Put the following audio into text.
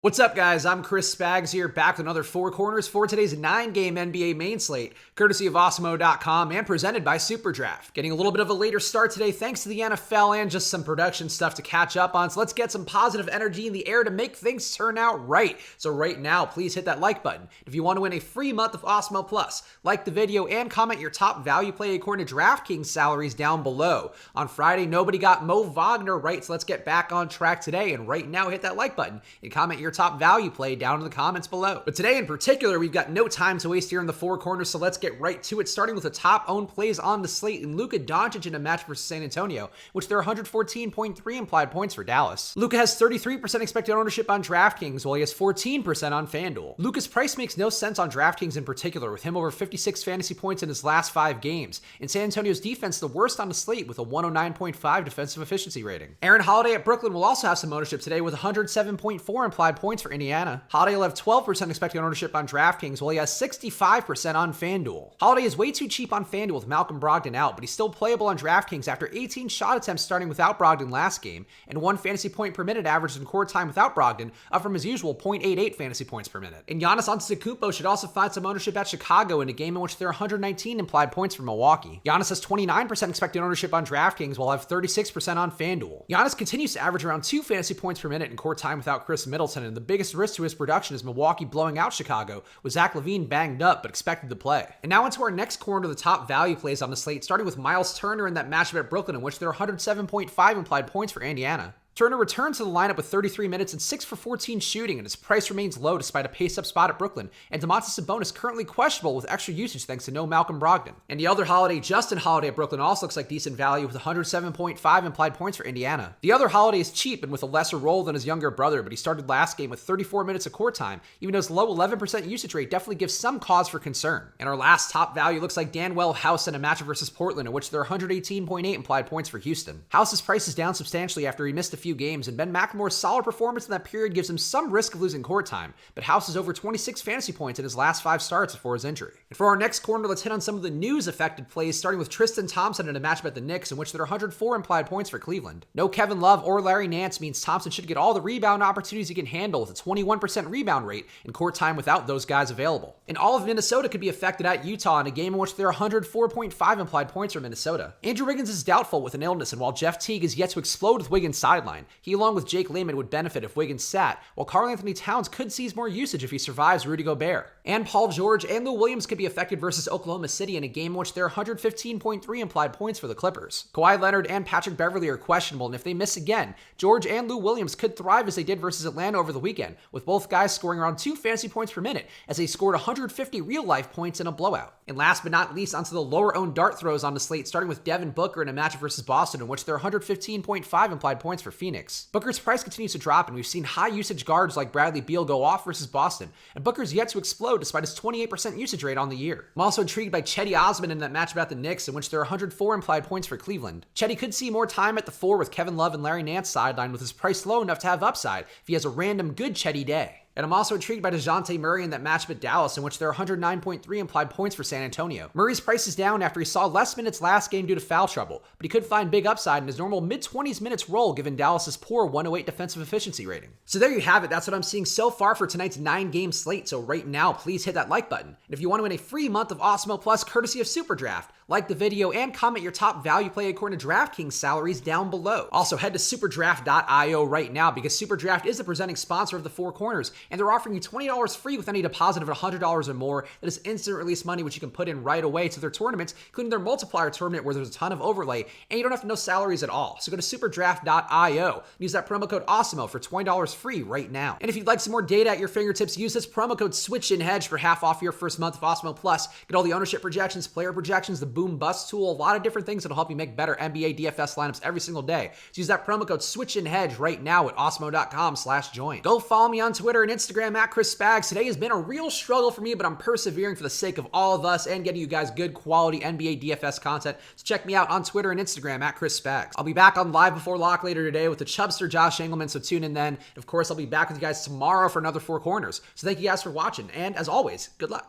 What's up, guys? I'm Chris Spags here, back with another Four Corners for today's 9-game NBA main slate, courtesy of Awesemo.com and presented by Super Draft. Getting a little bit of a later start today thanks to the NFL and just some production stuff to catch up on, so let's get some positive energy in the air to make things turn out right. So right now, please hit that like button. If you want to win a free month of Awesemo Plus, like the video and comment your top value play according to Draftkings salaries down below. On Friday, nobody got Mo Wagner right, so let's get back on track today, and right now, hit that like button and comment your top value play down in the comments below. But today in particular, we've got no time to waste here in the Four Corners, so let's get right to it, starting with the top owned plays on the slate in Luka Doncic in a match versus San Antonio, which there are 114.3 implied points for Dallas. Luka has 33% expected ownership on Draftkings, while he has 14% on FanDuel. Luka's price makes no sense on Draftkings in particular, with him over 56 fantasy points in his last 5 games, and San Antonio's defense the worst on the slate with a 109.5 defensive efficiency rating. Aaron Holiday at Brooklyn will also have some ownership today with 107.4 implied points for Indiana. Holiday will have 12% expected ownership on Draftkings, while he has 65% on FanDuel. Holiday is way too cheap on FanDuel with Malcolm Brogdon out, but he's still playable on Draftkings after 18 shot attempts starting without Brogdon last game, and 1 fantasy point per minute average in court time without Brogdon, up from his usual 0.88 fantasy points per minute. And Giannis Antetokounmpo should also find some ownership at Chicago in a game in which there are 119 implied points for Milwaukee. Giannis has 29% expected ownership on Draftkings, while I have 36% on FanDuel. Giannis continues to average around 2 fantasy points per minute in court time without Chris Middleton, and the biggest risk to his production is Milwaukee blowing out Chicago, with Zach LaVine banged up but expected to play. And now into our next corner of the top value plays on the slate, starting with Miles Turner in that matchup at Brooklyn, in which there are 107.5 implied points for Indiana. Turner returns to the lineup with 33 minutes and 6 for 14 shooting, and his price remains low despite a pace-up spot at Brooklyn, and Domantas Sabonis currently questionable with extra usage thanks to no Malcolm Brogdon. And the other Holiday, Justin Holiday at Brooklyn, also looks like decent value with 107.5 implied points for Indiana. The other Holiday is cheap and with a lesser role than his younger brother, but he started last game with 34 minutes of court time, even though his low 11% usage rate definitely gives some cause for concern. And our last top value looks like Danwell House in a matchup versus Portland, in which there are 118.8 implied points for Houston. House's price is down substantially after he missed a few games, and Ben McLemore's solid performance in that period gives him some risk of losing court time, but House is over 26 fantasy points in his last 5 starts before his injury. And for our next corner, let's hit on some of the news-affected plays, starting with Tristan Thompson in a matchup at the Knicks, in which there are 104 implied points for Cleveland. No Kevin Love or Larry Nance means Thompson should get all the rebound opportunities he can handle with a 21% rebound rate in court time without those guys available. And all of Minnesota could be affected at Utah in a game in which there are 104.5 implied points for Minnesota. Andrew Wiggins is doubtful with an illness, and while Jeff Teague is yet to explode with Wiggins' sideline, he along with Jake Layman would benefit if Wiggins sat, while Karl-Anthony Towns could seize more usage if he survives Rudy Gobert. And Paul George and Lou Williams could be affected versus Oklahoma City in a game in which there are 115.3 implied points for the Clippers. Kawhi Leonard and Patrick Beverley are questionable, and if they miss again, George and Lou Williams could thrive as they did versus Atlanta over the weekend, with both guys scoring around 2 fantasy points per minute as they scored 150 real-life points in a blowout. And last but not least, onto the lower-owned dart throws on the slate, starting with Devin Booker in a matchup versus Boston, in which there are 115.5 implied points for Phoenix. Booker's price continues to drop, and we've seen high-usage guards like Bradley Beal go off versus Boston, and Booker's yet to explode despite his 28% usage rate on the year. I'm also intrigued by Cedi Osman in that matchup at the Knicks, in which there are 104 implied points for Cleveland. Cedi could see more time at the 4 with Kevin Love and Larry Nance sidelined, with his price low enough to have upside if he has a random good Cedi day. And I'm also intrigued by DeJounte Murray in that matchup at Dallas, in which there are 109.3 implied points for San Antonio. Murray's price is down after he saw less minutes last game due to foul trouble, but he could find big upside in his normal mid-20s minutes role given Dallas's poor 108 defensive efficiency rating. So there you have it. That's what I'm seeing so far for tonight's 9-game slate. So right now, please hit that like button. And if you want to win a free month of Awesemo Plus courtesy of Super Draft, like the video and comment your top value play according to Draftkings salaries down below. Also, head to superdraft.io right now because Super Draft is the presenting sponsor of the Four Corners, and they're offering you $20 free with any deposit of $100 or more. That is instant release money, which you can put in right away to their tournaments, including their multiplier tournament where there's a ton of overlay, and you don't have to know salaries at all. So go to superdraft.io and use that promo code AWESEMO for $20 free right now. And if you'd like some more data at your fingertips, use this promo code SWITCHINHEDGE for half off your first month of Awesemo Plus. Get all the ownership projections, player projections, the boom bust tool, a lot of different things that'll help you make better NBA DFS lineups every single day. So use that promo code SWITCHINHEDGE right now at awesemo.com/join. Go follow me on Twitter and Instagram at Chris Spags. Today has been a real struggle for me, but I'm persevering for the sake of all of us and getting you guys good quality NBA DFS content. So check me out on Twitter and Instagram at Chris Spags. I'll be back on Live Before Lock later today with the Chubster Josh Engelman, so tune in then. Of course, I'll be back with you guys tomorrow for another Four Corners. So thank you guys for watching, and as always, good luck.